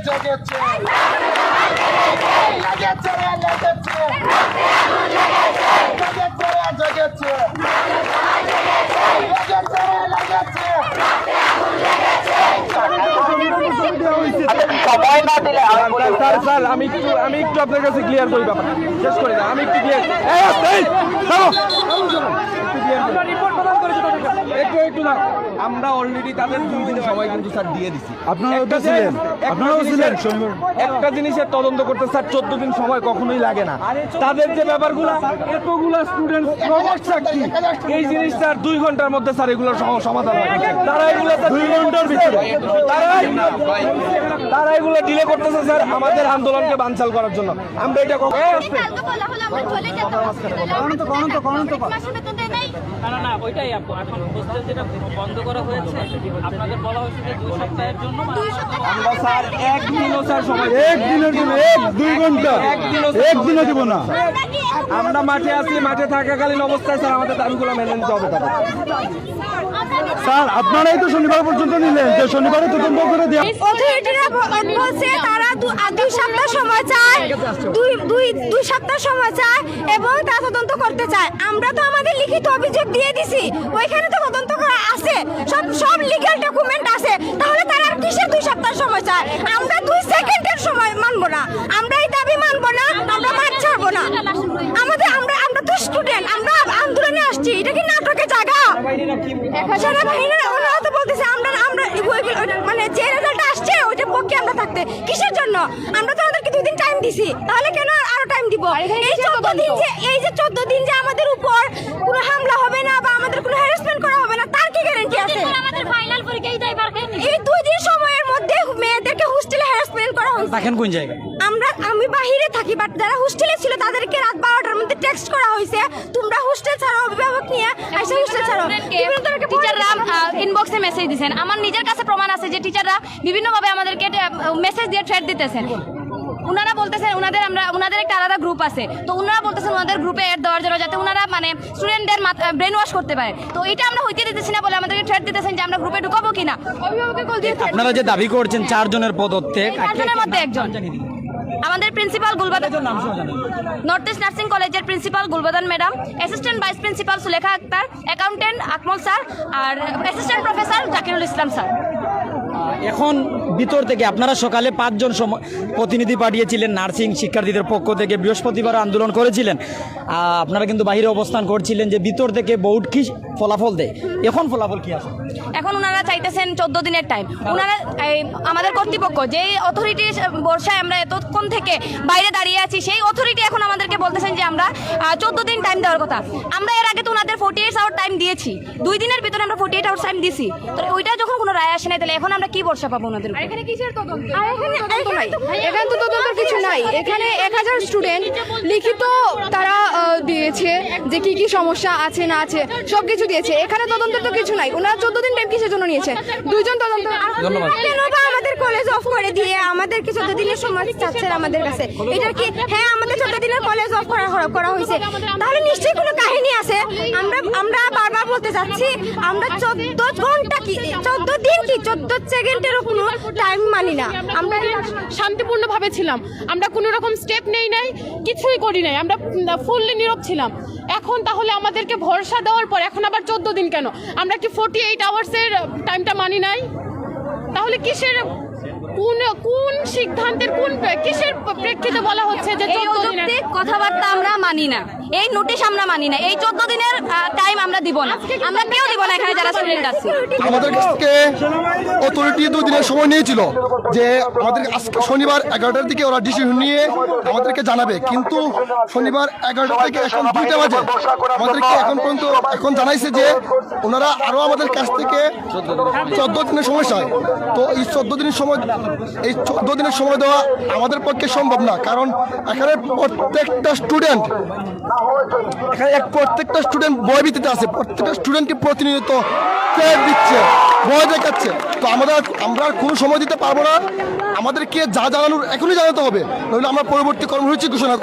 জেগেছে লেগেছে রে লেগেছে লেগেছে রে জেগেছে লেগেছে রে লেগেছে সময় না দিলে স্যার আমি একটু আপনার কাছে ক্লিয়ার করি ব্যাপার শেষ করি না আমি একটু ক্লিয়ার একটু না আমরা অলরেডি তাদের 2 দিন সময় কিন্তু স্যার দিয়ে দিছি আপনারাও ছিলেন একটা জিনিসের তদন্ত করতে স্যার 14 দিন সময় কখনোই লাগে না তাদের যে ব্যাপারগুলো এতগুলা স্টুডেন্ট সমস্যা কি এই জিনিসটা 2 ঘন্টার মধ্যে স্যার এগুলোর সমাধান হয় তারা এগুলো 2 ঘন্টার ভিতরে তারা এগুলো ডিলে করতেছে স্যার আমাদের আন্দোলনকে বানচাল করার জন্য আমরা এটা না ওইটাই এখন হোস্টেল যেটা বন্ধ করা হয়েছে আপনাদের বলা হয়েছে যে 2 সপ্তাহের জন্য আমরা স্যার একদিনও স্যার সময় একদিনের জন্য 2 ঘন্টা একদিনও দেব না আমরা মাঠে আছি মাঠে থাকাকালীন অবস্থায় স্যার আমাদের দাবিগুলো মেনে নিতে হবে তাদের স্যার আপনারাই তো শনিবার পর্যন্ত নিলেন যে শনিবারে তদন্ত করে দেওয়া অথরিটিরা বলছে তারা 2 সপ্তাহ সময় চায় 2 সপ্তাহ সময় চায় এবং তারা তদন্ত করতে চায় আমরা তো আমাদের লিখিত অভিযোগ দিয়ে দিছি ওইখানে তো তদন্ত করা আছে সব লিগ্যাল ডকুমেন্ট আছে তাহলে তারা আর কিসের 2 সপ্তাহ সময় চায় আমরা 2 সেকেন্ডের সময় মানবো না আমরা এই দাবি মানবো না আমরা মাঠ ছাড়বো না আমরা তো স্টুডেন্ট আমরা আন্দোলনে আসছি এটা কি নাটকের জায়গা সেনাবাহিনীরা ওনারা তো বলতেছে আমরা মানে যে রেজাল্ট আসছে ওইটার পক্ষে আমরা থাকতে কিসের জন্য আমরা তো আমাদেরকে 2 দিন টাইম দিছি তাহলে কেন আরো টাইম দিব এই যে 14 দিন যে আমাদের উপর কোনো হামলা হবে না বা আমাদের কোনো হ্যারাসমেন্ট করা হবে না তার কি গ্যারান্টি আছে আমাদের ফাইনাল পরীক্ষায় এই 2 দিন সময়ের মধ্যে মেয়েদেরকে হোস্টেলে হ্যারাসমেন্ট করা হয়েছে দেখেন কোন জায়গায় আমি বাহিরে থাকি বাট যারা হোস্টেলে ছিল তাদেরকে রাত 12টার মধ্যে টেক্সট করা হয়েছে তোমরা হোস্টেল ছাড়ো অভিভাবক নিয়ে এসে হোস্টেল ছাড়ো টিচাররা ইনবক্সে মেসেজ দিয়েছেন আমার নিজের কাছে প্রমাণ আছে যে টিচাররা বিভিন্নভাবে আমাদেরকে মেসেজ দিয়ে থ্রেট দিতেছেন উনারা বলতেছেন উনাদের একটা আলাদা গ্রুপ আছে তো উনারা বলতেছেন ওনাদের গ্রুপে অ্যাড দেওয়ার জন্য যাতে উনারা মানে স্টুডেন্টদের ব্রেন ওয়াশ করতে পারে তো এটা আমরা হইতে দিতেছি না বলে আমাদেরকে থ্রেট দিতেছেন যে আমরা গ্রুপে ঢুকাবো কিনা অভিভাবককে কল দিয়ে আপনারা যে দাবি করছেন 4 জনের পদত্যাগ 4 জনের মধ্যে একজন আমাদের principal Gulbadan north east nursing কলেজের principal Gulbadan madam assistant vice principal Sulekha Akhtar accountant Akmal sir আর assistant professor Zakirul Islam sir এখন ভিতর থেকে আপনারা সকালে 5 জন প্রতিনিধি পাঠিয়েছিলেন নার্সিং শিক্ষার্থীদের পক্ষ থেকে বৃহস্পতিবার আন্দোলন করেছিলেন আপনারা কিন্তু বাইরে অবস্থান করছিলেন যে ভিতর থেকে বোর্ড কি ফলাফল দেয় এখন ফলাফল কি আছে এখন ওনারা চাইতেছেন 14 দিনের টাইম ওনারা আমাদের কর্তৃপক্ষ যে অথরিটির বর্ষায় আমরা এতক্ষণ থেকে বাইরে দাঁড়িয়ে আছি সেই অথরিটি এখন আমাদেরকে বলতেছেন যে আমরা 14 দিন টাইম দেওয়ার কথা আমরা এর আগে তো ওনাদের 48 আওয়ার টাইম দিয়েছি 2 দিনের ভিতরে আমরা 48 আওয়ার টাইম দিছি তো ওইটা যখন কোনো রায় আসে না তাহলে এখন আমরা কি ভরসা পাবো ওনাদের এখানে কিসের তদন্ত এখানে তো তদন্ত কিছু নাই এখানে 1000 স্টুডেন্ট লিখিত তারা দিয়েছে যে কি সমস্যা আছে না আছে সবকিছু দিয়েছে এখানে তদন্ত তো কিছু নাই ওনারা 14 দিন টাইম কিসের জন্য নিয়েছে 2 জন তদন্ত ধন্যবাদ কেন বা আমাদের কলেজ অফ করে দিয়ে আমাদেরকে 14 দিনের সময় চাচ্ছেন আমাদের কাছে এটা কি হ্যাঁ আমাদের 14 দিনের কলেজ অফ করা হয়েছে তাহলে নিশ্চয়ই কোনো কাহিনী আছে আমরা বারবার বলতে যাচ্ছি আমরা 14 ঘন্টা কি 14 দিন কি 14 সেকেন্ডেরও কোনো টাইম মানি না আমরা শান্তিপূর্ণভাবে ছিলাম আমরা কোনো রকম স্টেপ নেই নাই কিছুই করি নাই আমরা ফুললি নীরব ছিলাম এখন তাহলে আমাদেরকে ভরসা দেওয়ার পর এখন আবার 14 দিন কেন আমরা কি 48 আওয়ার্সের টাইমটা মানি নাই তাহলে কিসের কোন সিদ্ধান্তের কিসের প্রেক্ষিতে বলা হচ্ছে যে 14 দিনের কথাবার্তা আমরা মানি না এই নোটিশ আমরা মানি না এই 14 দিনের টাইম আমরা দিব না আমরা কেউ দিব না এখানে যারা স্টুডেন্ট আছে আমাদের কাছে অথরিটি 2 দিনের সময় নিয়েছিল যে আমাদের আজকে শনিবার 11টার দিকে ওরা ডিসিশন নিয়ে আমাদেরকে জানাবে কিন্তু শনিবার 11টা থেকে এখন 2টা বাজে আমাদেরকে এখন জানাইছে যে ওনারা আরো আমাদের কাছ থেকে 14 দিনের সময় চায় তো এই 14 দিনের সময় দেওয়া আমাদের পক্ষে সম্ভব না কারণ এখানে প্রত্যেকটা স্টুডেন্ট ভয় ভীতিতে আছে প্রত্যেকটা স্টুডেন্টকে প্রতিনিয়ত থ্রেট দিচ্ছে ভয় দেখাচ্ছে তো আমরা কোনো সময় দিতে পারবো না আমাদেরকে যা জানানোর এখনই জানাতে হবে নইলে আমরা পরবর্তী কর্মসূচি ঘোষণা